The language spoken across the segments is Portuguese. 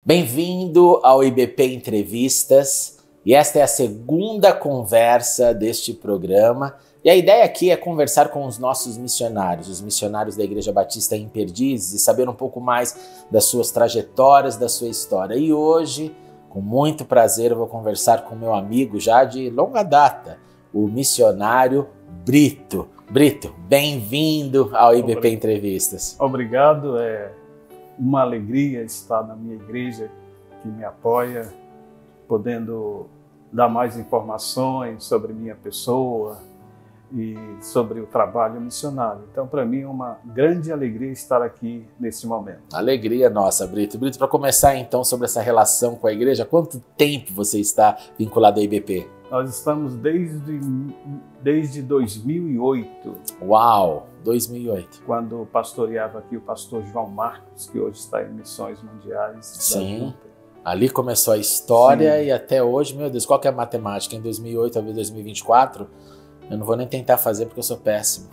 Bem-vindo ao IBP Entrevistas, e esta é a segunda conversa deste programa. E a ideia aqui é conversar com os nossos missionários, os missionários da Igreja Batista em Perdizes, e saber um pouco mais das suas trajetórias, da sua história. E hoje, com muito prazer, eu vou conversar com meu amigo já de longa data, o missionário Brito. Brito, bem-vindo ao IBP Entrevistas. Obrigado, é uma alegria estar na minha igreja que me apoia, podendo dar mais informações sobre minha pessoa e sobre o trabalho missionário. Então, para mim, é uma grande alegria estar aqui nesse momento. Alegria nossa, Brito. Brito, para começar então sobre essa relação com a igreja, quanto tempo você está vinculado ao IBP? Nós estamos desde 2008. Uau, 2008. Quando pastoreava aqui o pastor João Marcos, que hoje está em Missões Mundiais. Sim, ali começou a história. Sim. E até hoje, meu Deus, qual que é a matemática? Em 2008 a 2024, eu não vou nem tentar fazer porque eu sou péssimo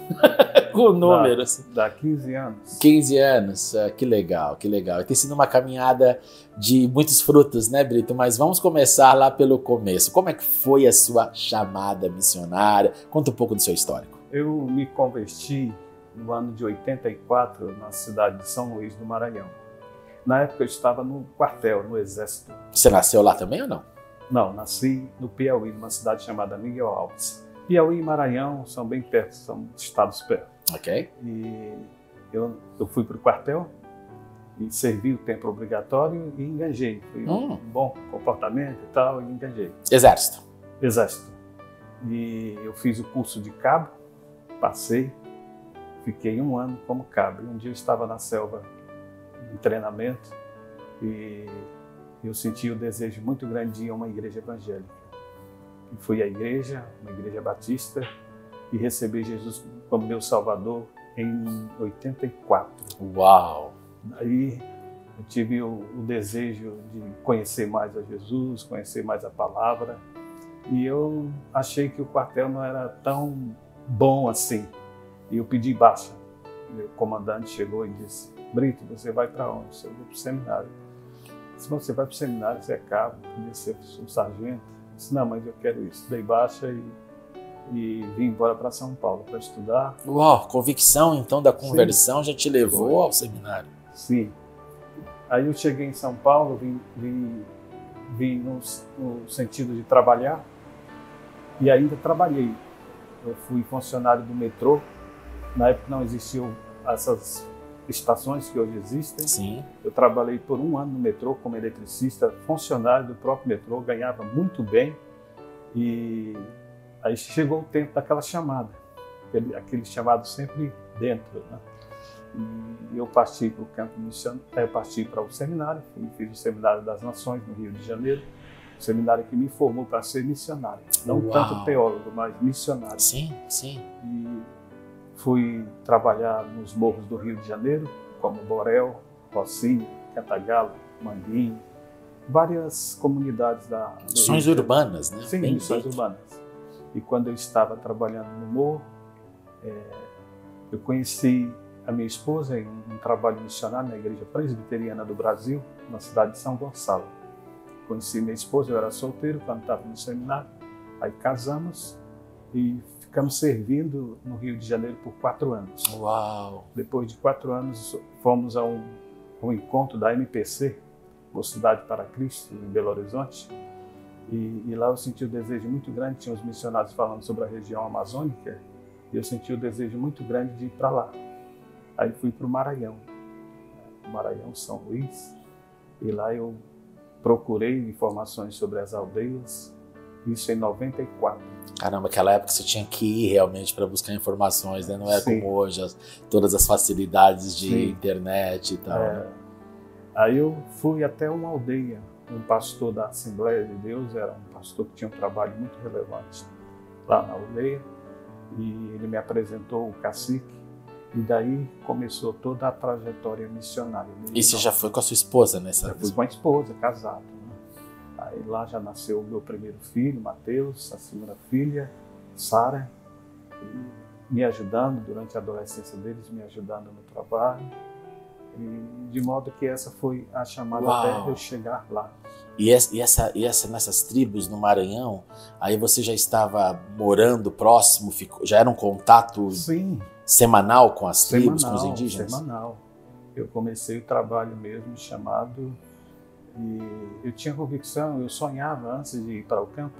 com números. Dá 15 anos. 15 anos, que legal, que legal. E tem sido uma caminhada de muitos frutos, né, Brito? Mas vamos começar lá pelo começo. Como é que foi a sua chamada missionária? Conta um pouco do seu histórico. Eu me converti no ano de 84 na cidade de São Luís do Maranhão. Na época eu estava no quartel, no Exército. Você nasceu lá também ou não? Não, nasci no Piauí, numa cidade chamada Miguel Alves. Piauí e Maranhão são bem perto, são estados perto. Ok. E eu fui para o quartel e servi o tempo obrigatório e engajei. Foi um bom comportamento e tal, e engajei. Exército. Exército. E eu fiz o curso de cabo, passei, fiquei 1 ano como cabo. E um dia eu estava na selva em treinamento e eu senti o desejo muito grande de ir a uma igreja evangélica. E fui à igreja, uma igreja batista, e recebi Jesus como meu Salvador em 84. Uau! Daí eu tive o desejo de conhecer mais a Jesus, conhecer mais a palavra, e eu achei que o quartel não era tão bom assim. E eu pedi baixa. Meu comandante chegou e disse: Brito, você vai para onde? Eu vou para o seminário. Se você vai para o seminário, você é cabo, podia ser um sargento. Eu disse: não, mas eu quero isso. Dei baixa e vim embora para São Paulo para estudar. Uau, convicção então da conversão. Sim. Já te levou Foi. Ao seminário. Sim. Aí eu cheguei em São Paulo, vim no sentido de trabalhar e ainda trabalhei. Eu fui funcionário do metrô. Na época não existiam essas estações que hoje existem. Sim. Eu trabalhei por 1 ano no metrô como eletricista, funcionário do próprio metrô, ganhava muito bem. E aí chegou o tempo daquela chamada, aquele chamado sempre dentro, né? E eu parti para o campo missionário, eu parti para o seminário, fiz o Seminário das Nações no Rio de Janeiro, o seminário que me formou para ser missionário, não Uau. Tanto teólogo, mas missionário. Sim, sim. E fui trabalhar nos morros do Rio de Janeiro, como Borel, Rocinha, Cantagalo, Manguinho, várias comunidades da... Missões urbanas, né? Sim, missões urbanas. E quando eu estava trabalhando no morro, eu conheci a minha esposa em um trabalho missionário na Igreja Presbiteriana do Brasil, na cidade de São Gonçalo. Conheci minha esposa, eu era solteiro quando estava no seminário, aí casamos e ficamos servindo no Rio de Janeiro por 4 anos. Uau! Depois de 4 anos, fomos a um encontro da MPC, Mocidade para Cristo, em Belo Horizonte. E lá eu senti o desejo muito grande, tinha os missionários falando sobre a região amazônica, e eu senti o desejo muito grande de ir para lá. Aí fui para o Maranhão, São Luís, e lá eu procurei informações sobre as aldeias, isso em 94. Caramba, aquela época você tinha que ir realmente para buscar informações, né? Não era Sim. como hoje, todas as facilidades de Sim. internet e tal. Né? Aí eu fui até uma aldeia, um pastor da Assembleia de Deus, era um pastor que tinha um trabalho muito relevante lá na aldeia, e ele me apresentou o cacique, e daí começou toda a trajetória missionária. E você já foi com a sua esposa nessa vez? Eu fui com a esposa, casado. Né? Aí lá já nasceu o meu primeiro filho, Mateus, a segunda filha, Sara, me ajudando durante a adolescência deles, me ajudando no trabalho. E de modo que essa foi a chamada Uau. até eu chegar lá. E nessas tribos no Maranhão, aí você já estava morando próximo, já era um contato Sim, semanal com as tribos, com os indígenas? semanal. Eu comecei o trabalho mesmo chamado, e eu tinha convicção, eu sonhava antes de ir para o campo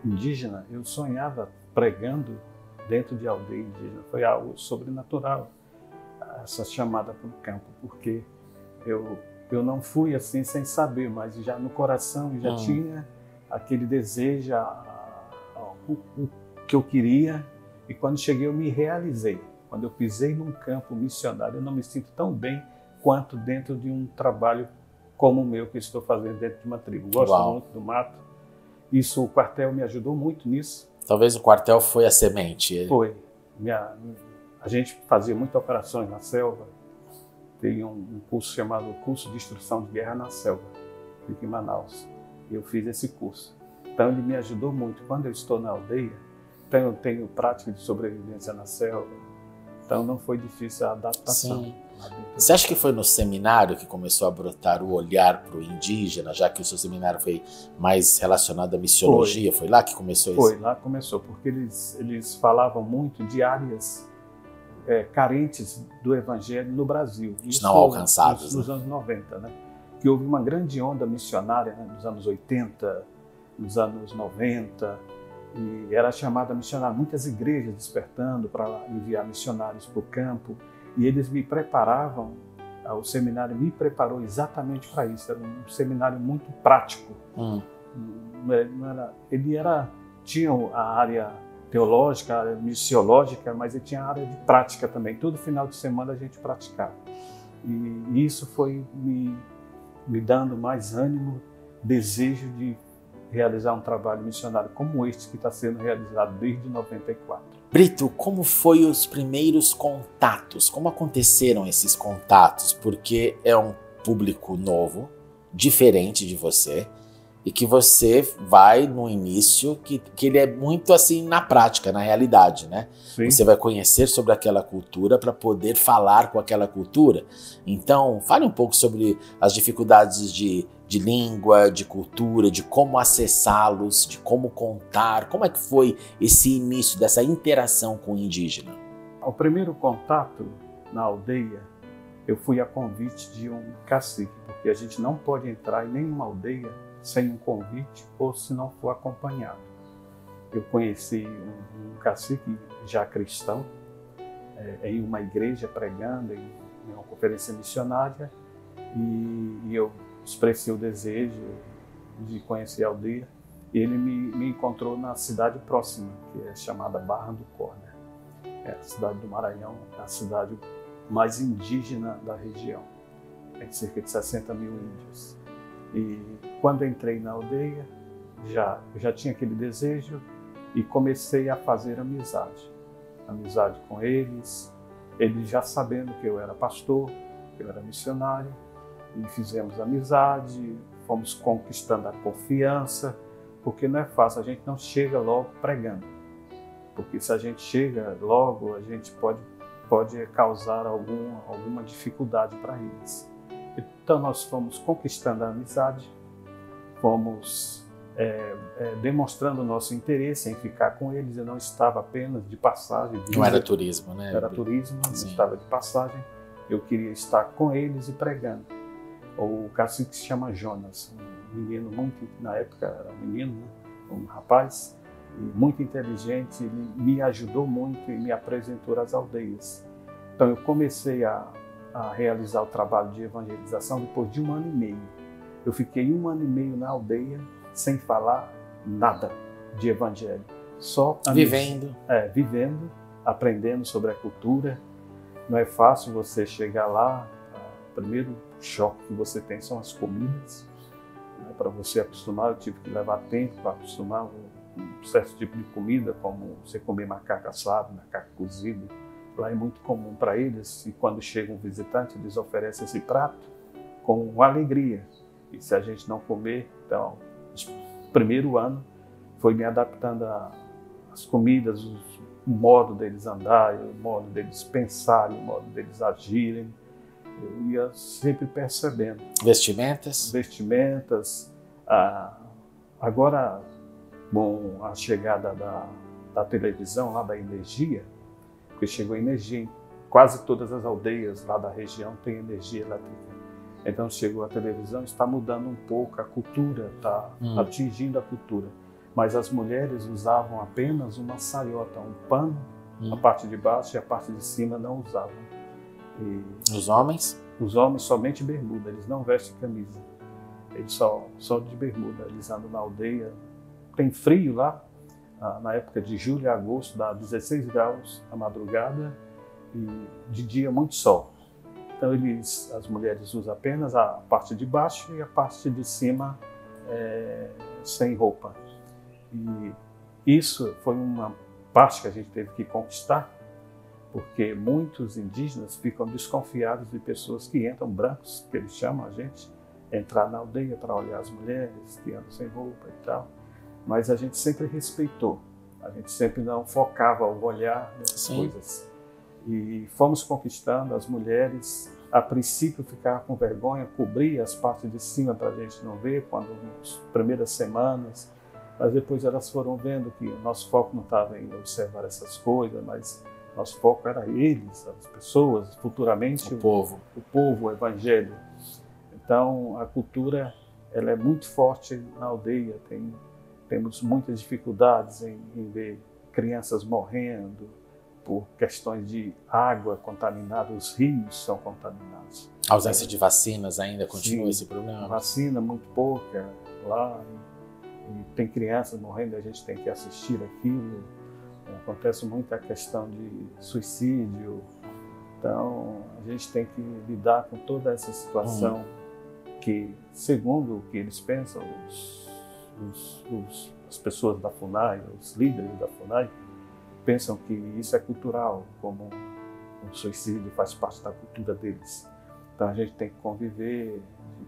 indígena, eu sonhava pregando dentro de aldeia indígena. Foi algo sobrenatural, essa chamada para o campo, porque eu não fui assim sem saber, mas já no coração já tinha aquele desejo, o que eu queria, e quando cheguei eu me realizei. Quando eu pisei num campo missionário, eu não me sinto tão bem quanto dentro de um trabalho como o meu que estou fazendo dentro de uma tribo. Gosto muito do mato. Isso, o quartel me ajudou muito nisso. Talvez o quartel foi a semente. Foi. A gente fazia muitas operações na selva. Tem um curso chamado Curso de Instrução de Guerra na Selva, fica em Manaus. E eu fiz esse curso. Então ele me ajudou muito. Quando eu estou na aldeia, então eu tenho prática de sobrevivência na selva. Então não foi difícil a adaptação. Sim. Você acha que foi no seminário que começou a brotar o olhar para o indígena, já que o seu seminário foi mais relacionado à missiologia? Foi lá que começou isso? Foi, lá começou, porque eles falavam muito de áreas carentes do evangelho no Brasil. Isso não alcançadas. Nos anos 90, né? Que houve uma grande onda missionária, né, nos anos 80, nos anos 90, e era chamada missionária, muitas igrejas despertando para enviar missionários para o campo, e eles me preparavam, o seminário me preparou exatamente para isso. Era um seminário muito prático. Tinha a área teológica, a área missiológica, mas ele tinha a área de prática também. Todo final de semana a gente praticava. E isso foi me dando mais ânimo, desejo de realizar um trabalho missionário como este que está sendo realizado desde 94. Brito, como foi os primeiros contatos? Como aconteceram esses contatos? Porque é um público novo, diferente de você, e que você vai no início, que ele é muito assim na prática, na realidade, né? Sim. Você vai conhecer sobre aquela cultura para poder falar com aquela cultura. Então, fale um pouco sobre as dificuldades de língua, de cultura, de como acessá-los, de como contar. Como é que foi esse início dessa interação com o indígena? O primeiro contato na aldeia, eu fui a convite de um cacique, porque a gente não pode entrar em nenhuma aldeia sem um convite ou se não for acompanhado. Eu conheci um cacique já cristão em uma igreja pregando, em uma conferência missionária, e eu expressei o desejo de conhecer a aldeia. Ele me encontrou na cidade próxima, que é chamada Barra do Corner. É a cidade do Maranhão, a cidade mais indígena da região. Tem cerca de 60 mil índios. E quando entrei na aldeia, eu já tinha aquele desejo e comecei a fazer amizade com eles já sabendo que eu era pastor, que eu era missionário, e fizemos amizade, fomos conquistando a confiança, porque não é fácil, a gente não chega logo pregando, porque se a gente chega logo, a gente pode causar alguma dificuldade para eles. Então nós fomos conquistando a amizade, fomos demonstrando o nosso interesse em ficar com eles. Eu não estava apenas de passagem. Não era turismo, né? Era turismo, não estava de passagem. Eu queria estar com eles e pregando. O cacique se chama Jonas, um menino na época era um menino, né? Um rapaz, muito inteligente. Ele me ajudou muito e me apresentou às aldeias. Então eu comecei a realizar o trabalho de evangelização depois de 1 ano e meio. Eu fiquei 1 ano e meio na aldeia sem falar nada de evangelho. Só vivendo, aprendendo sobre a cultura. Não é fácil você chegar lá. O primeiro choque que você tem são as comidas. Para você acostumar, eu tive que levar tempo para acostumar um certo tipo de comida, como você comer macaco assado, macaco cozido. Lá é muito comum para eles, e quando chega um visitante, eles oferecem esse prato com alegria. E se a gente não comer, então, o primeiro ano foi me adaptando às comidas, o modo deles andarem, o modo deles pensarem, o modo deles agirem. eu ia sempre percebendo. Vestimentas? Vestimentas. Agora, com a chegada da televisão, lá da energia, porque chegou energia em quase todas as aldeias lá da região tem energia elétrica. Então chegou a televisão, está mudando um pouco a cultura, está atingindo a cultura. Mas as mulheres usavam apenas uma saiota, um pano, a parte de baixo e a parte de cima não usavam. E os homens? Os homens somente bermuda, eles não vestem camisa. Eles só de bermuda, eles andam na aldeia. Tem frio lá, na época de julho e agosto, dá 16 graus a madrugada e de dia muito sol. Então as mulheres usam apenas a parte de baixo e a parte de cima sem roupa. E isso foi uma parte que a gente teve que conquistar, porque muitos indígenas ficam desconfiados de pessoas que entram, brancos, que eles chamam a gente, entrar na aldeia para olhar as mulheres que andam sem roupa e tal. Mas a gente sempre respeitou, a gente sempre não focava o olhar nessas coisas. E fomos conquistando as mulheres. A princípio ficavam com vergonha, cobria as partes de cima para a gente não ver, nas primeiras semanas. Mas depois elas foram vendo que o nosso foco não estava em observar essas coisas, mas nosso foco era eles, as pessoas, futuramente o povo, o evangelho. Então a cultura ela é muito forte na aldeia. Temos muitas dificuldades em ver crianças morrendo por questões de água contaminada, os rios são contaminados. A ausência de vacinas ainda continua esse problema? Vacina muito pouca lá, e tem crianças morrendo, a gente tem que assistir aquilo. Acontece muito a questão de suicídio, então a gente tem que lidar com toda essa situação que, segundo o que eles pensam, as pessoas da FUNAI, os líderes da FUNAI, pensam que isso é cultural, como o suicídio faz parte da cultura deles. Então a gente tem que conviver,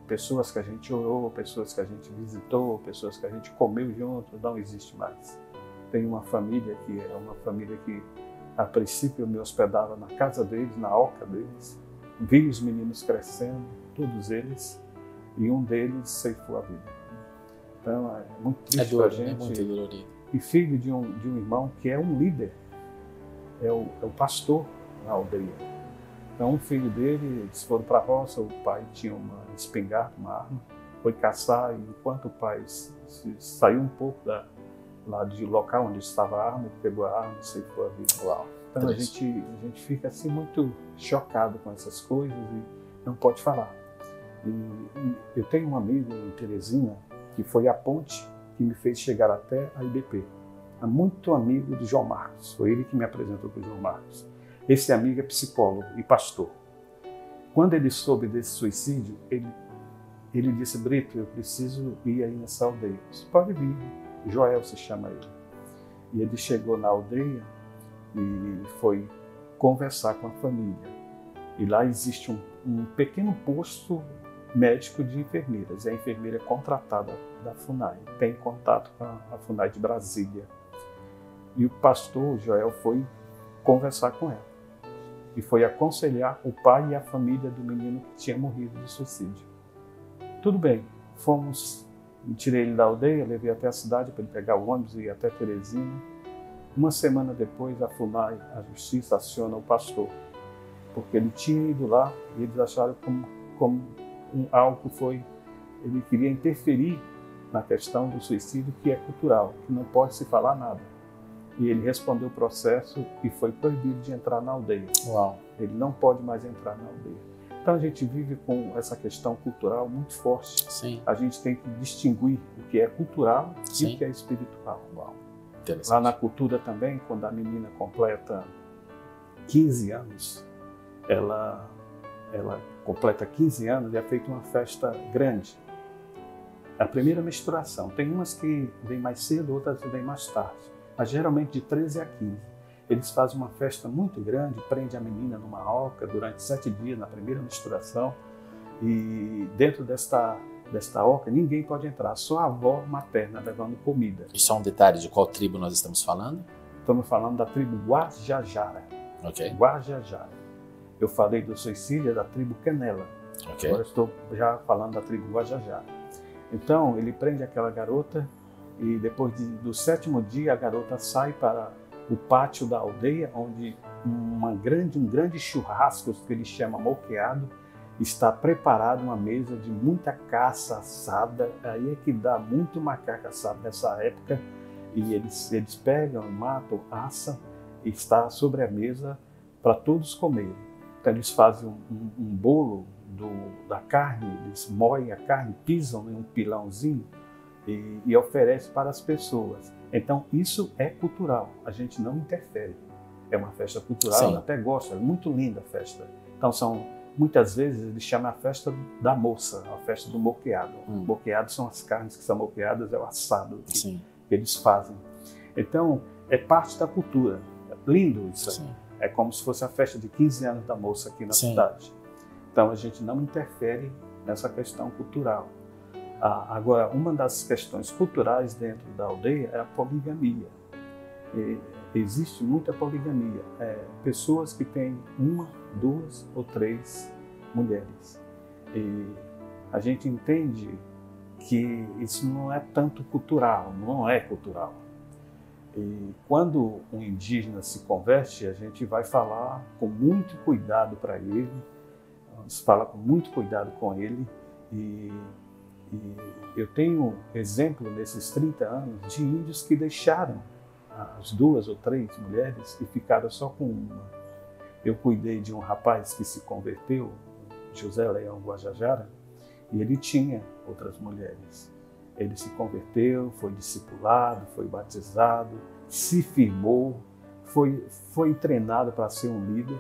pessoas que a gente orou, pessoas que a gente visitou, pessoas que a gente comeu junto, não existe mais. Tem uma família que é uma família que a princípio eu me hospedava na casa deles, na oca deles, vi os meninos crescendo, todos eles, e um deles ceifou a vida. Então é muito triste para a gente. É muito dolorido. E filho de um irmão que é um líder, é o pastor na aldeia. Então um filho dele, eles foram para a roça, o pai tinha uma espingarda, uma arma, foi caçar, e enquanto o pai saiu um pouco lá do local onde estava a arma, ele pegou a arma e ceifou a vida. Uau, então a gente fica assim muito chocado com essas coisas e não pode falar. E eu tenho um amigo em Teresina que foi a ponte que me fez chegar até a IBP. É muito amigo do João Marcos, foi ele que me apresentou para o João Marcos. Esse amigo é psicólogo e pastor. Quando ele soube desse suicídio, ele disse: Brito, eu preciso ir aí nessa aldeia. Você pode vir, Joel se chama ele. E ele chegou na aldeia e foi conversar com a família. E lá existe um pequeno posto médico de enfermeiras. E a enfermeira é contratada da FUNAI, tem contato com a FUNAI de Brasília. E o pastor Joel foi conversar com ela. E foi aconselhar o pai e a família do menino que tinha morrido de suicídio. Tudo bem, tirei ele da aldeia, levei até a cidade para ele pegar o ônibus e ir até Teresina. Uma semana depois, a FUNAI, a Justiça, aciona o pastor, porque ele tinha ido lá e eles acharam como algo foi, ele queria interferir na questão do suicídio, que é cultural, que não pode se falar nada. E ele respondeu o processo e foi proibido de entrar na aldeia. Uau. Ele não pode mais entrar na aldeia. Então a gente vive com essa questão cultural muito forte. Sim. A gente tem que distinguir o que é cultural Sim. e o que é espiritual. Uau. Lá na cultura também, quando a menina completa 15 anos, ela completa 15 anos e é feita uma festa grande. A primeira menstruação. Tem umas que vêm mais cedo, outras vêm mais tarde. Mas geralmente de 13 a 15. Eles fazem uma festa muito grande, prende a menina numa oca durante 7 dias na primeira menstruação. E dentro desta oca ninguém pode entrar, só a avó materna levando comida. E só um detalhe, de qual tribo nós estamos falando? Estamos falando da tribo Guajajara. Ok. Guajajara. Eu falei do suicídio da tribo Quenela. Okay. Agora estou já falando da tribo Guajajara. Então, ele prende aquela garota e depois do 7º dia, a garota sai para o pátio da aldeia, onde um grande churrasco, que ele chama moqueado, está preparado, uma mesa de muita caça assada. Aí é que dá muito macaco assado nessa época. E eles pegam, matam, assam, e está sobre a mesa para todos comerem. Então eles fazem um bolo da carne, eles moem a carne, pisam em um pilãozinho e oferecem para as pessoas. Então isso é cultural, a gente não interfere. É uma festa cultural, eu até gosto, é muito linda a festa. Então muitas vezes eles chamam a festa da moça, a festa do moqueado. Moqueado são as carnes que são moqueadas, é o assado que eles fazem. Então é parte da cultura, é lindo isso aí. Sim. É como se fosse a festa de 15 anos da moça aqui na cidade. Então a gente não interfere nessa questão cultural. Agora, uma das questões culturais dentro da aldeia é a poligamia. Existe muita poligamia. Pessoas que têm 1, 2 ou 3 mulheres. E a gente entende que isso não é tanto cultural, não é cultural. E quando um indígena se converte, a gente vai falar com muito cuidado para ele, fala com muito cuidado com ele, e eu tenho exemplo nesses 30 anos de índios que deixaram as 2 ou 3 mulheres e ficaram só com uma. Eu cuidei de um rapaz que se converteu, José Leão Guajajara, e ele tinha outras mulheres. Ele se converteu, foi discipulado, foi batizado, se firmou, foi treinado para ser um líder.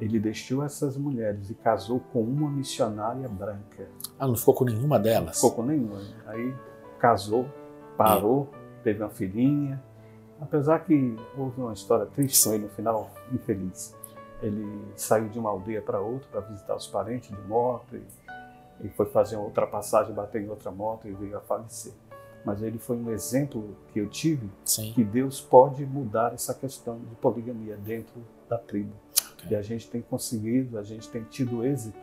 Ele deixou essas mulheres e casou com uma missionária branca. Não ficou com nenhuma delas? Ficou com nenhuma. Aí casou, parou, teve uma filhinha. Apesar que houve uma história triste com ele no final, infeliz. Ele saiu de uma aldeia para outra para visitar os parentes de moto e foi fazer uma ultrapassagem, bateu em outra moto e veio a falecer. Mas ele foi um exemplo que eu tive, que Deus pode mudar essa questão de poligamia dentro da tribo. E a gente tem conseguido, a gente tem tido êxito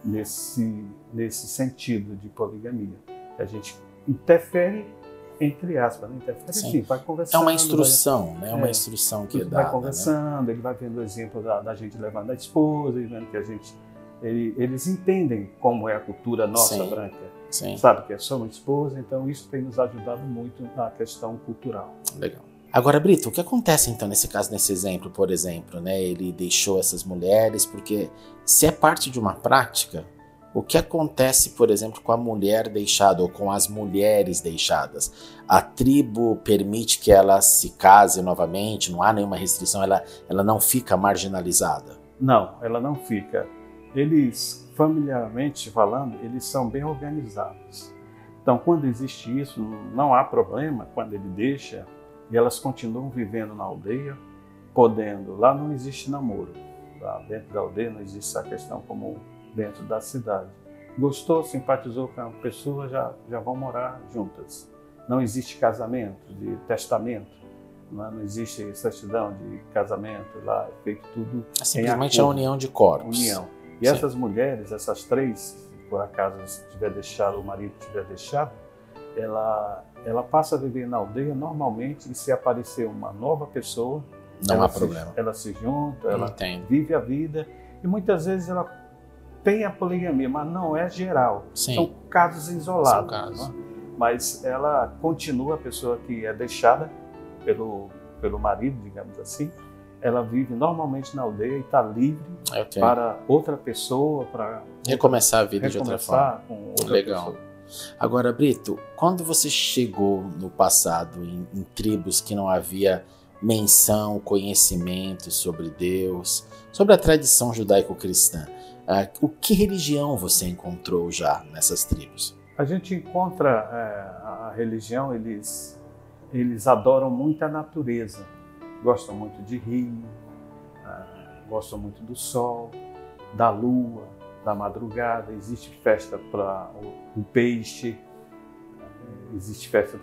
nesse sentido de poligamia. A gente interfere, entre aspas, né? Interfere sim, vai conversando. É uma instrução, né? É uma instrução que é dada. Vai conversando, né? Ele vai vendo o exemplo da gente levando a esposa, e vendo que a gente... Eles entendem como é a cultura nossa branca, sabe? Que é só uma esposa, então isso tem nos ajudado muito na questão cultural. Legal. Agora, Brito, o que acontece então nesse caso, nesse exemplo, por exemplo, né? Ele deixou essas mulheres, porque se é parte de uma prática, o que acontece, por exemplo, com a mulher deixada ou com as mulheres deixadas? A tribo permite que elas se casem novamente? Não há nenhuma restrição? Ela não fica marginalizada? Não, ela não fica. Eles, familiarmente falando, eles são bem organizados. Então, quando existe isso, não há problema quando ele deixa, e elas continuam vivendo na aldeia, podendo. Lá não existe namoro. Lá dentro da aldeia não existe essa questão como dentro da cidade. Gostou, simpatizou com a pessoa, já vão morar juntas. Não existe casamento, de testamento. Não existe certidão de casamento. Lá é feito tudo simplesmente a união de corpos. União. E essas mulheres, essas 3, se por acaso tiver deixado, o marido tiver deixado, ela passa a viver na aldeia normalmente, e se aparecer uma nova pessoa, não há problema. Ela se junta, ela vive a vida, e muitas vezes ela tem a poligamia, mas não é geral. São casos isolados. São casos. Né? Mas ela continua, a pessoa que é deixada pelo marido, digamos assim, ela vive normalmente na aldeia e está livre para outra pessoa, para recomeçar a vida de outra forma. Com outra Legal. Pessoa. Agora, Brito, quando você chegou no passado em tribos que não havia menção, conhecimento sobre Deus, sobre a tradição judaico-cristã, que religião você encontrou já nessas tribos? A gente encontra a religião, eles adoram muito a natureza. Gostam muito de rio, gostam muito do sol, da lua, da madrugada. Existe festa para o peixe, existe festa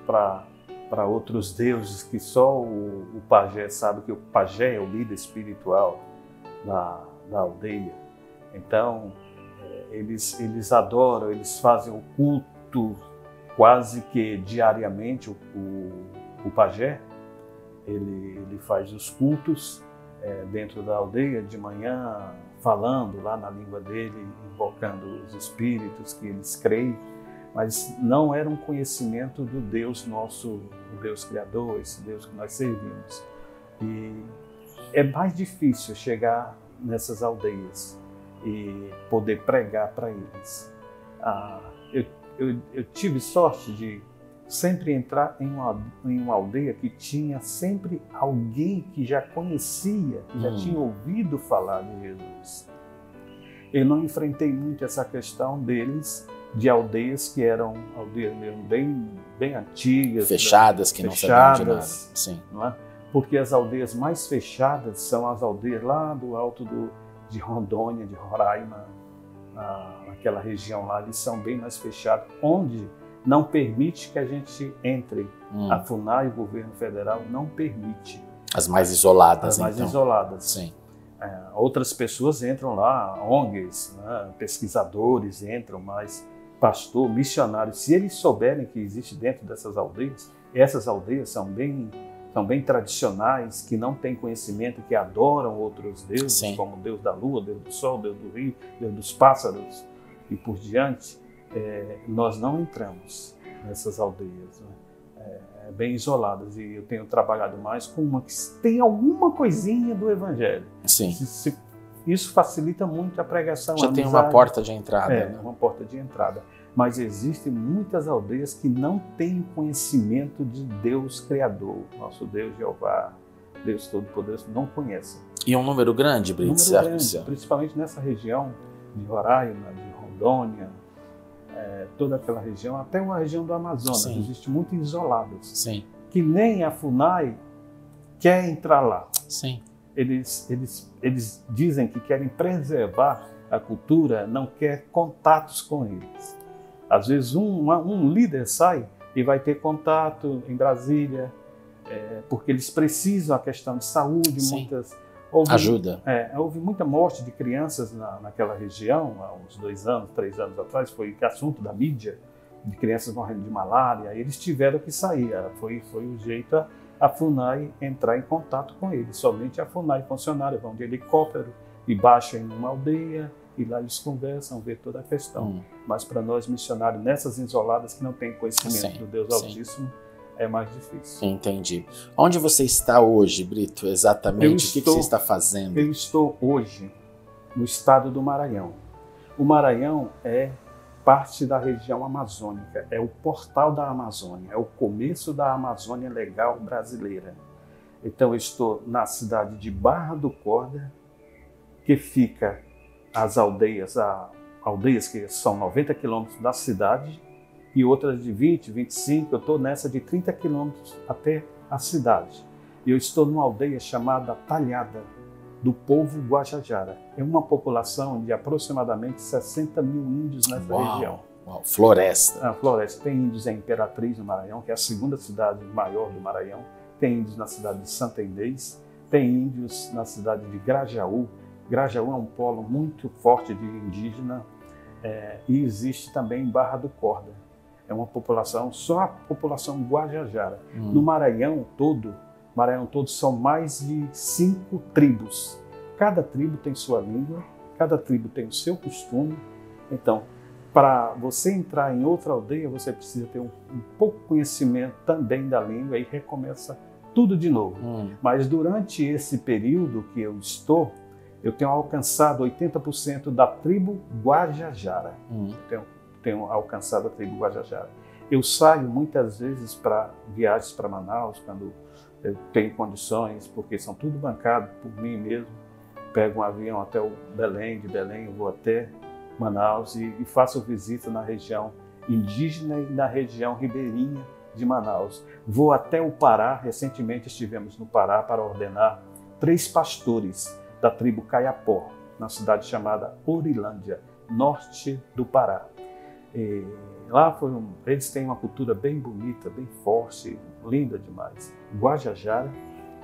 para outros deuses que só o pajé sabe, que o pajé é o líder espiritual da aldeia. Então, eles adoram, eles fazem o culto quase que diariamente. O pajé, ele faz os cultos dentro da aldeia de manhã, falando lá na língua dele, invocando os espíritos que eles creem, mas não era um conhecimento do Deus nosso, o Deus Criador, esse Deus que nós servimos. E é mais difícil chegar nessas aldeias e poder pregar para eles. Eu tive sorte de sempre entrar em uma aldeia que tinha sempre alguém que já conhecia, que já tinha ouvido falar de Jesus. Eu não enfrentei muito essa questão deles, de aldeias que eram aldeias mesmo bem antigas. Fechadas, que não sabiam de nada. Sim. Não é? Porque as aldeias mais fechadas são as aldeias lá do alto de Rondônia, de Roraima, naquela região lá, eles são bem mais fechados, onde não permite que a gente entre. A FUNAI, o governo federal, não permite. As mais isoladas, As mais isoladas. Sim. Outras pessoas entram lá, ONGs, né, pesquisadores entram, mas pastor, missionário, se eles souberem que existe dentro dessas aldeias, essas aldeias são bem tradicionais, que não têm conhecimento, que adoram outros deuses, sim, como Deus da lua, Deus do sol, Deus do rio, Deus dos pássaros e por diante, nós não entramos nessas aldeias, né? Bem isoladas, e eu tenho trabalhado mais com uma que tem alguma coisinha do Evangelho. Sim. Isso facilita muito a pregação. Já tem uma porta de entrada. Né? Uma porta de entrada. Mas existem muitas aldeias que não têm conhecimento de Deus Criador. Nosso Deus Jeová, Deus Todo-Poderoso, não conhecem. E um número grande, Brito? Principalmente nessa região de Roraima, de Rondônia, toda aquela região, até uma região do Amazonas, sim, existe muito isoladas. Sim. Que nem a FUNAI quer entrar lá. Sim. Eles dizem que querem preservar a cultura, não quer contatos com eles. Às vezes um líder sai e vai ter contato em Brasília, porque eles precisam a questão de saúde, sim, ajuda. Houve muita morte de crianças naquela região, há uns 2 anos, 3 anos atrás, foi assunto da mídia, de crianças morrendo de malária, eles tiveram que sair, foi o jeito a FUNAI entrar em contato com eles. Somente a FUNAI, funcionários, vão de helicóptero e baixam em uma aldeia, e lá eles conversam, vê toda a questão. Mas para nós missionários, nessas isoladas que não têm conhecimento, sim, do Deus, sim, Altíssimo, é mais difícil. Entendi. Onde você está hoje, Brito, exatamente? O que você está fazendo? Eu estou hoje no estado do Maranhão. O Maranhão é parte da região amazônica, é o portal da Amazônia, é o começo da Amazônia legal brasileira. Então eu estou na cidade de Barra do Corda, que fica as aldeias que são 90 quilômetros da cidade, e outras de 20, 25, eu estou nessa de 30 quilômetros até a cidade. E eu estou numa aldeia chamada Talhada, do povo Guajajara. É uma população de aproximadamente 60 mil índios nessa região. Uau, floresta. A floresta. Tem índios em Imperatriz, no Maranhão, que é a segunda cidade maior do Maranhão. Tem índios na cidade de Santa Inês. Tem índios na cidade de Grajaú. Grajaú é um polo muito forte de indígena. E existe também em Barra do Corda. É uma população, só a população Guajajara. No Maranhão todo são mais de 5 tribos. Cada tribo tem sua língua, cada tribo tem o seu costume. Então, para você entrar em outra aldeia, você precisa ter um pouco conhecimento também da língua e recomeça tudo de novo. Mas durante esse período que eu estou, eu tenho alcançado 80% da tribo Guajajara. Tenho alcançado a tribo Guajajara. Eu saio muitas vezes para viagens para Manaus, quando eu tenho condições, porque são tudo bancado por mim mesmo. Pego um avião até o Belém, de Belém eu vou até Manaus e faço visita na região indígena e na região ribeirinha de Manaus. Vou até o Pará, recentemente estivemos no Pará para ordenar 3 pastores da tribo Caiapó, na cidade chamada Orilândia, norte do Pará. E lá eles têm uma cultura bem bonita, bem forte, linda demais. Guajajara,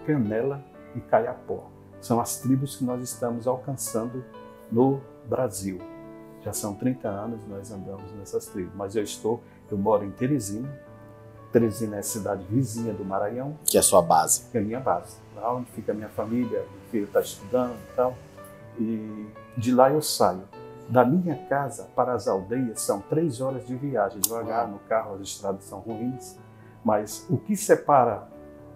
Canela e Caiapó. São as tribos que nós estamos alcançando no Brasil. Já são 30 anos que nós andamos nessas tribos, mas eu moro em Teresina. Teresina é a cidade vizinha do Maranhão. Que é a sua base. Que é a minha base. Lá onde fica a minha família, meu filho está estudando e tal. E de lá eu saio. Da minha casa para as aldeias são 3 horas de viagem. Devagar no carro, as estradas são ruins. Mas o que separa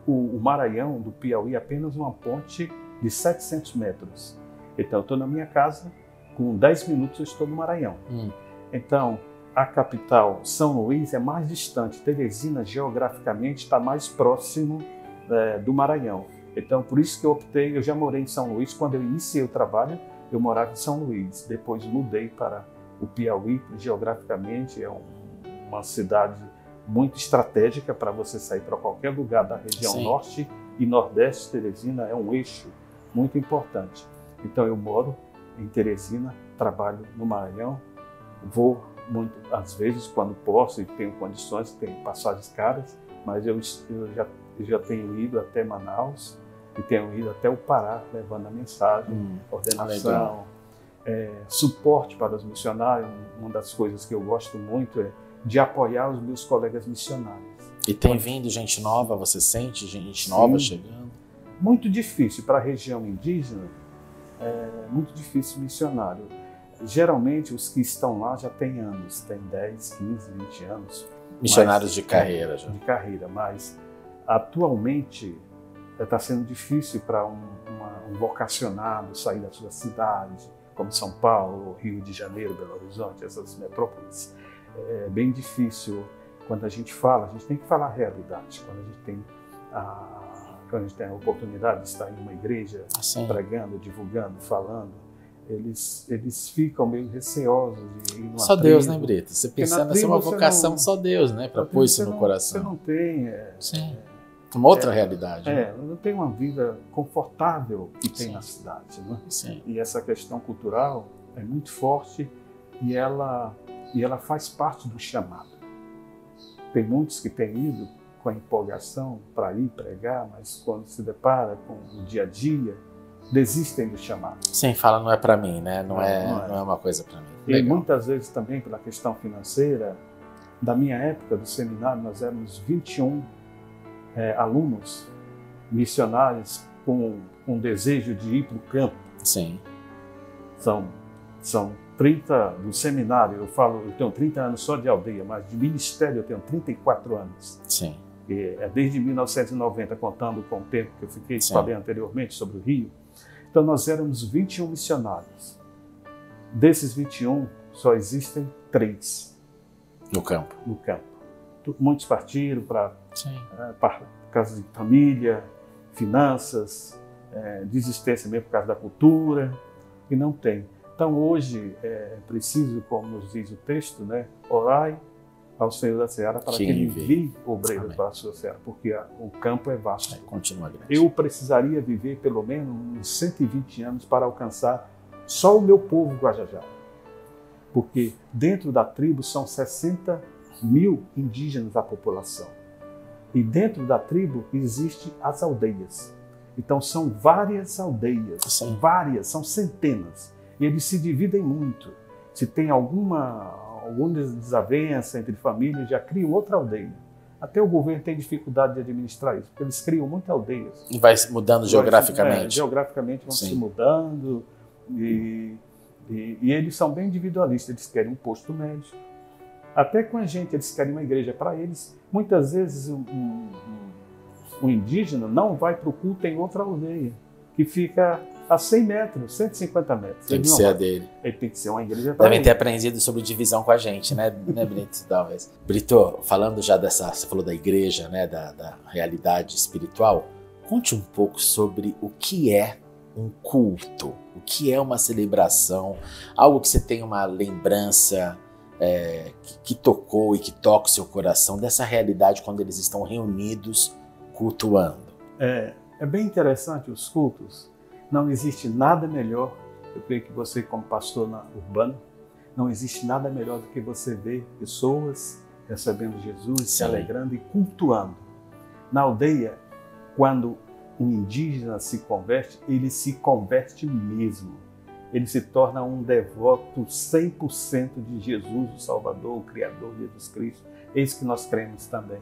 o Maranhão do Piauí é apenas uma ponte de 700 metros. Então eu estou na minha casa, com 10 minutos eu estou no Maranhão. Então a capital, São Luís, é mais distante. Teresina, geograficamente, está mais próximo do Maranhão. Então, por isso que eu já morei em São Luís. Quando eu iniciei o trabalho, eu morava em São Luís. Depois mudei para o Piauí, geograficamente é uma cidade muito estratégica para você sair para qualquer lugar da região norte e nordeste. Teresina é um eixo muito importante. Então, eu moro em Teresina, trabalho no Maranhão, vou às vezes, quando posso e tenho condições, tenho passagens caras, mas eu já tenho ido até Manaus e tenho ido até o Pará, levando a mensagem, ordenação, suporte para os missionários. Uma das coisas que eu gosto muito é de apoiar os meus colegas missionários. E tem vindo gente nova, você sente gente nova chegando? Muito difícil para a região indígena, muito difícil missionário. Geralmente os que estão lá já têm anos, têm 10, 15, 20 anos. Missionários de carreira já. De carreira, mas atualmente está sendo difícil para um vocacionado sair da sua cidade, como São Paulo, Rio de Janeiro, Belo Horizonte, essas metrópoles. É bem difícil. Quando a gente tem que falar a realidade. Quando a gente tem a oportunidade de estar em uma igreja, pregando, divulgando, falando, eles ficam meio receosos de ir numa Só tribo. Deus, né, Brito? Você pensando nessa uma vocação, só Deus, né? Para pôr isso no coração. Você não tem... uma outra realidade. Não tem uma vida confortável que tem na cidade. Né? E essa questão cultural é muito forte e ela faz parte do chamado. Tem muitos que têm ido com a empolgação para ir pregar, mas quando se depara com o dia a dia, desistem do chamado. Sim, fala, não é para mim, né? Não é uma coisa para mim. E muitas vezes também pela questão financeira. Da minha época do seminário, nós éramos 21 alunos missionários com desejo de ir para o campo. Sim. São 30 do seminário. Eu tenho 30 anos só de aldeia, mas de ministério eu tenho 34 anos. Sim. E desde 1990, contando com o tempo que eu falei anteriormente sobre o Rio. Então nós éramos 21 missionários. Desses 21, só existem 3 no campo. Muitos partiram para casa de família, finanças, desistência mesmo por causa da cultura, e não tem. Então hoje é preciso, como nos diz o texto, né, orai ao Senhor da Seara para que ele envie obreiros para a sua seara, porque o campo é vasto. Continua grande. Eu precisaria viver pelo menos uns 120 anos para alcançar só o meu povo Guajajara, porque dentro da tribo são 60 mil indígenas a população, e dentro da tribo existem as aldeias. Então são várias aldeias, são centenas, e eles se dividem muito. Se tem alguma desavença entre famílias, já criam outra aldeia. Até o governo tem dificuldade de administrar isso, porque eles criam muitas aldeias. E vai mudando geograficamente. Geograficamente vão se mudando, e eles são bem individualistas, eles querem um posto médico. Até com a gente, eles querem uma igreja para eles. Muitas vezes um indígena não vai para o culto em outra aldeia, que fica a 100 metros, 150 metros. Tem que ser a dele. Ele tem que ser uma igreja para ele. Devem ter aprendido sobre divisão com a gente, né Brito? Talvez. Brito, falando já você falou da igreja, né, da realidade espiritual, conte um pouco sobre o que é um culto, o que é uma celebração, algo que você tem uma lembrança que tocou e que toca o seu coração dessa realidade quando eles estão reunidos cultuando. É bem interessante os cultos. Não existe nada melhor, eu creio que você como pastor urbano, não existe nada melhor do que você ver pessoas recebendo Jesus, se alegrando e cultuando. Na aldeia, quando um indígena se converte, ele se converte mesmo. Ele se torna um devoto 100% de Jesus, o Salvador, o Criador, Jesus Cristo. É isso que nós cremos também.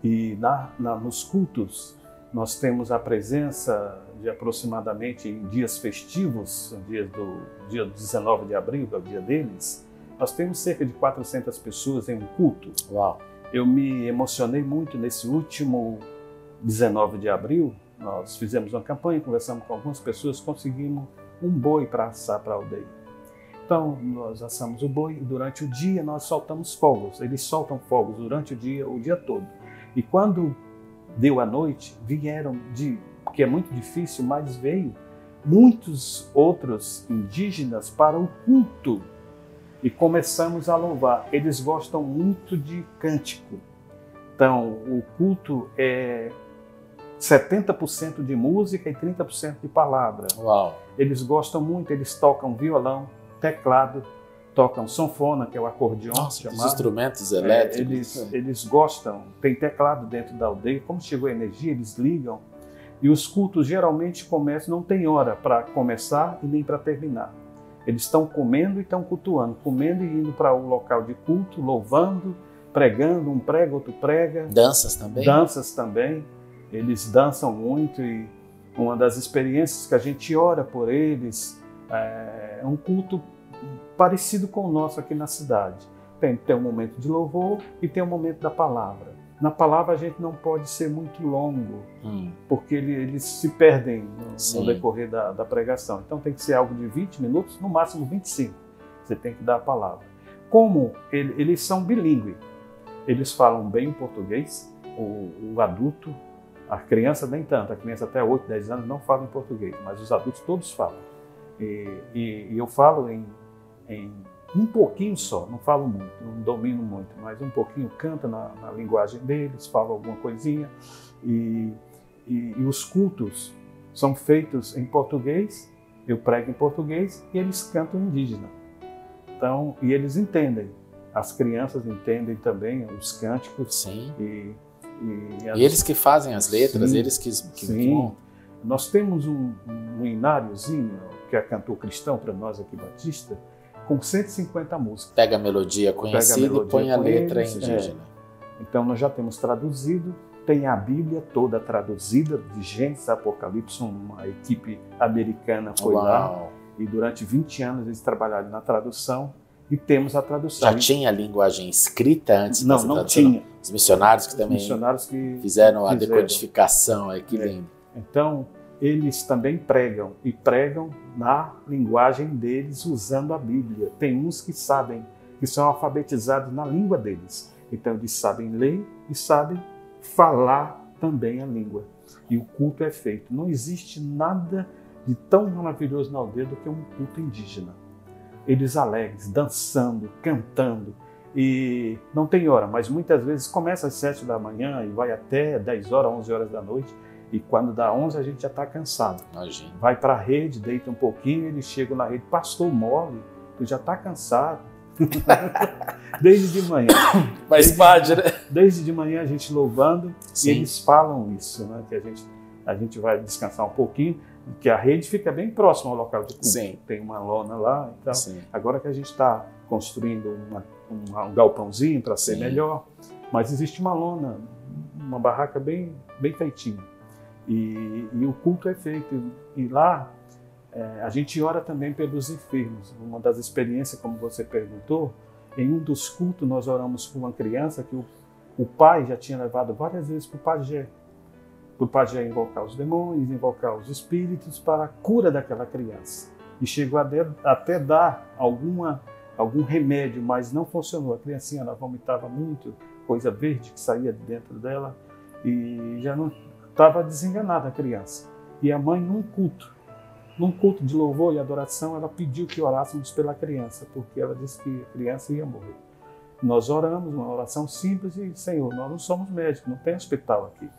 E nos cultos, nós temos a presença de aproximadamente em dias festivos, dia 19 de abril, que é o dia deles, nós temos cerca de 400 pessoas em um culto. Uau! Eu me emocionei muito nesse último 19 de abril. Nós fizemos uma campanha, conversamos com algumas pessoas, conseguimos um boi para assar para a aldeia. Então, nós assamos o boi e durante o dia nós soltamos fogos. Eles soltam fogos durante o dia todo. E quando deu a noite, vieram porque é muito difícil, mas veio muitos outros indígenas para o culto. E começamos a louvar. Eles gostam muito de cântico. Então, o culto é 70% de música e 30% de palavra. Uau! Eles gostam muito, eles tocam violão, teclado, tocam sanfona, que é o acordeão. Nossa, os instrumentos elétricos. Eles gostam, tem teclado dentro da aldeia. Como chegou a energia, eles ligam. E os cultos geralmente começam, não tem hora para começar e nem para terminar. Eles estão comendo e estão cultuando, comendo e indo para o local de culto, louvando, pregando, um prega, outro prega. Danças também? Danças também. Eles dançam muito e uma das experiências que a gente ora por eles é um culto parecido com o nosso aqui na cidade. Tem um momento de louvor e tem um momento da palavra. Na palavra a gente não pode ser muito longo, porque eles se perdem no decorrer da pregação. Então tem que ser algo de 20 minutos, no máximo 25. Você tem que dar a palavra. Como eles são bilíngues, eles falam bem o português, o adulto, a criança nem tanto, a criança até 8, 10 anos não fala em português, mas os adultos todos falam. E eu falo em um pouquinho só, não falo muito, não domino muito, mas um pouquinho, canta na linguagem deles, falo alguma coisinha. E os cultos são feitos em português, eu prego em português e eles cantam indígena. Então, e eles entendem, as crianças entendem também os cânticos. Sim. E eles que fazem as letras, sim, eles que sim. Nós temos um hináriozinho, que é cantor cristão para nós aqui batista, com 150 músicas. Pega a melodia conhecida e põe a letra indígena. Então nós já temos traduzido, tem a Bíblia toda traduzida, de Gênesis a Apocalipse, uma equipe americana foi lá, e durante 20 anos eles trabalharam na tradução, e temos a tradução. Já tinha a linguagem escrita antes dessa tradução? Não tinha. Os missionários que também fizeram a decodificação, que lindo. Então, eles também pregam, e pregam na linguagem deles, usando a Bíblia. Tem uns que sabem, que são alfabetizados na língua deles. Então, eles sabem ler e sabem falar também a língua. E o culto é feito. Não existe nada de tão maravilhoso na aldeia do que um culto indígena. Eles alegres, dançando, cantando. E não tem hora, mas muitas vezes começa às 7 da manhã e vai até 10 horas, 11 horas da noite. E quando dá 11 a gente já está cansado. Imagina. Vai para a rede, deita um pouquinho, eles chegam na rede, pastor mole, tu já está cansado. Desde de manhã. Mas pode, né? Desde de manhã a gente louvando. Sim. E eles falam isso, né? Que a gente vai descansar um pouquinho, que a rede fica bem próxima ao local de culto. Sim. Tem uma lona lá e tal. Sim. Agora que a gente está construindo um galpãozinho para ser melhor, mas existe uma lona, uma barraca bem feitinha. E o culto é feito. E lá a gente ora também pelos enfermos. Uma das experiências, como você perguntou, em um dos cultos nós oramos por uma criança que o pai já tinha levado várias vezes para o pajé. Para o pajé invocar os demônios, invocar os espíritos para a cura daquela criança. E chegou até dar algum remédio, mas não funcionou. A criancinha ela vomitava muito, coisa verde que saía de dentro dela e já não estava desenganada a criança. E a mãe, num culto de louvor e adoração, ela pediu que orássemos pela criança, porque ela disse que a criança ia morrer. Nós oramos, uma oração simples, e Senhor, nós não somos médicos, não tem hospital aqui.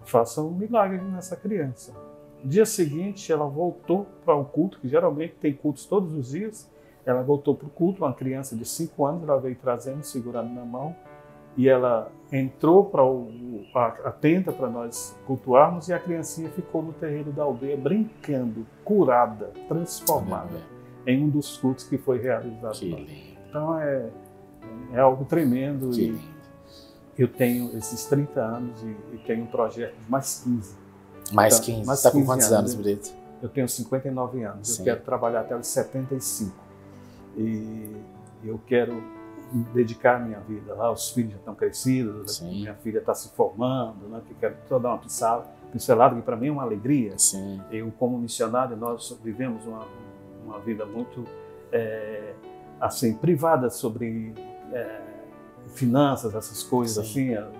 Faça um milagre nessa criança. No dia seguinte, ela voltou para o culto, que geralmente tem cultos todos os dias. Ela voltou para o culto, uma criança de 5 anos, ela veio trazendo, segurando na mão, e ela entrou para o a tenda para nós cultuarmos e a criancinha ficou no terreiro da aldeia brincando, curada, transformada em um dos cultos que foi realizado. Que lindo. Então é algo tremendo. Que lindo. Eu tenho esses 30 anos e tenho um projeto de mais 15. Mais então, 15? Você está com quantos anos, Brito? Eu tenho 59 anos. Sim. Eu quero trabalhar até os 75. E eu quero dedicar minha vida lá. Os filhos já estão crescidos, minha filha está se formando, né? Que quero só dar uma pincelada, que para mim é uma alegria. Sim. Eu, como missionário, nós vivemos uma vida muito assim, privada sobre finanças, essas coisas. Sim. Assim.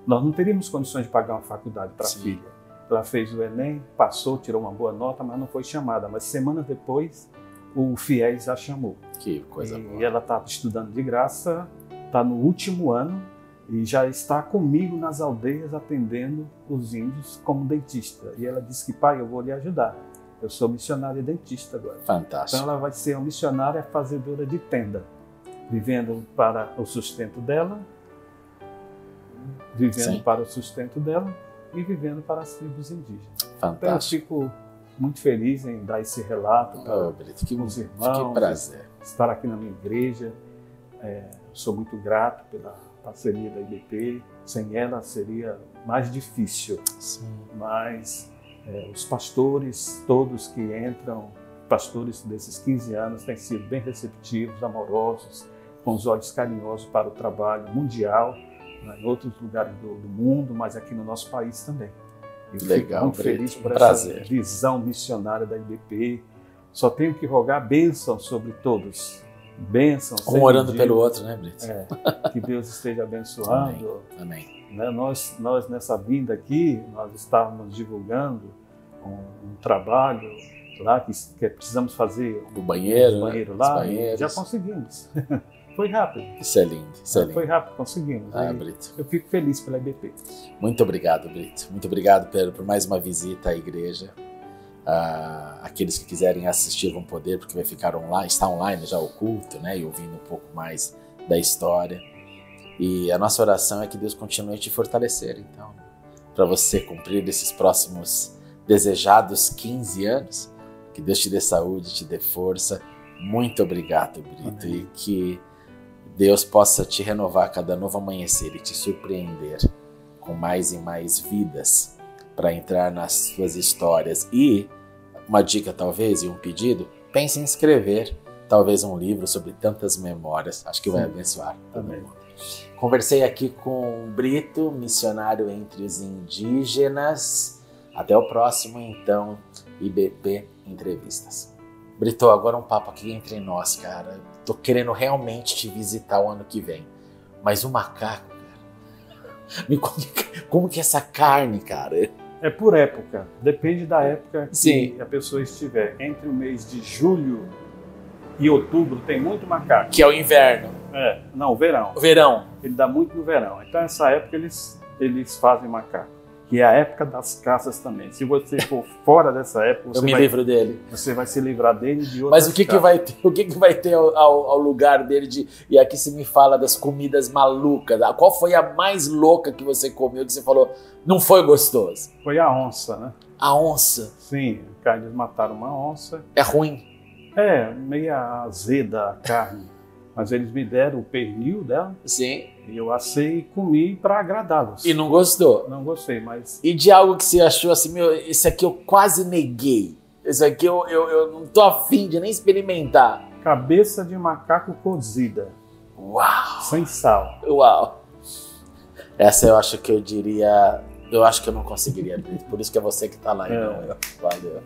Nós não teríamos condições de pagar uma faculdade para a filha. Ela fez o Enem, passou, tirou uma boa nota, mas não foi chamada. Mas semanas depois, o FIES a chamou. Que coisa boa. E ela está estudando de graça, está no último ano e já está comigo nas aldeias atendendo os índios como dentista. E ela disse que, pai, eu vou lhe ajudar. Eu sou missionária dentista agora. Fantástico. Então ela vai ser uma missionária fazedora de tenda, vivendo para o sustento dela, e vivendo para as tribos indígenas. Fantástico. Então eu fico muito feliz em dar esse relato para os irmãos. Que prazer. Estar aqui na minha igreja. Sou muito grato pela parceria da IBP. Sem ela seria mais difícil. Sim. Mas os pastores, todos que entram, pastores desses 15 anos, têm sido bem receptivos, amorosos, com os olhos carinhosos para o trabalho mundial, em outros lugares do mundo, mas aqui no nosso país também. Eu fico muito feliz por essa visão missionária da IBP. Só tenho que rogar bênção sobre todos. Bênção. Um orando pelo outro, né, Brito? Que Deus esteja abençoando. Amém. Né? Nós, nessa vinda aqui, nós estávamos divulgando um trabalho lá que precisamos fazer o banheiro lá. E já conseguimos. Foi rápido. Isso é lindo. Foi rápido, conseguimos. Brito. Eu fico feliz pela IBP. Muito obrigado, Brito. Muito obrigado por mais uma visita à igreja. Aqueles que quiserem assistir vão poder, porque vai ficar online, está online já o culto, né? E ouvindo um pouco mais da história. E a nossa oração é que Deus continue a te fortalecer, então, para você cumprir esses próximos desejados 15 anos. Que Deus te dê saúde, te dê força. Muito obrigado, Brito. Amém. E que Deus possa te renovar a cada novo amanhecer e te surpreender com mais e mais vidas para entrar nas suas histórias. E uma dica talvez e um pedido, pense em escrever talvez um livro sobre tantas memórias. Acho que vai abençoar todo mundo. Conversei aqui com o Brito, missionário entre os indígenas. Até o próximo, então, IBP Entrevistas. Brito, agora um papo aqui entre nós, cara. Tô querendo realmente te visitar o ano que vem. Mas o macaco, cara, me conta como que é essa carne, cara? É por época. Depende da época que a pessoa estiver. Entre o mês de julho e outubro tem muito macaco. Que é o inverno. Não, o verão. O verão. Ele dá muito no verão. Então essa época eles fazem macaco. Que é a época das caças também. Se você for fora dessa época, eu me livro dele. Você vai se livrar dele de outras. Mas o que vai ter? O que vai ter ao lugar dele de? E aqui se me fala das comidas malucas. Qual foi a mais louca que você comeu que você falou não foi gostoso? Foi a onça, né? A onça. Sim, eles mataram uma onça. É ruim. Meia azeda a carne. Mas eles me deram o pernil dela. Sim. E eu assei e comi para agradá-los. E não gostou? Não gostei, mas... E de algo que você achou assim, esse aqui eu quase neguei. Esse aqui eu não tô afim de nem experimentar. Cabeça de macaco cozida. Uau! Sem sal. Uau! Essa eu acho que eu diria... Eu acho que eu não conseguiria, por isso que é você que tá lá. Valeu.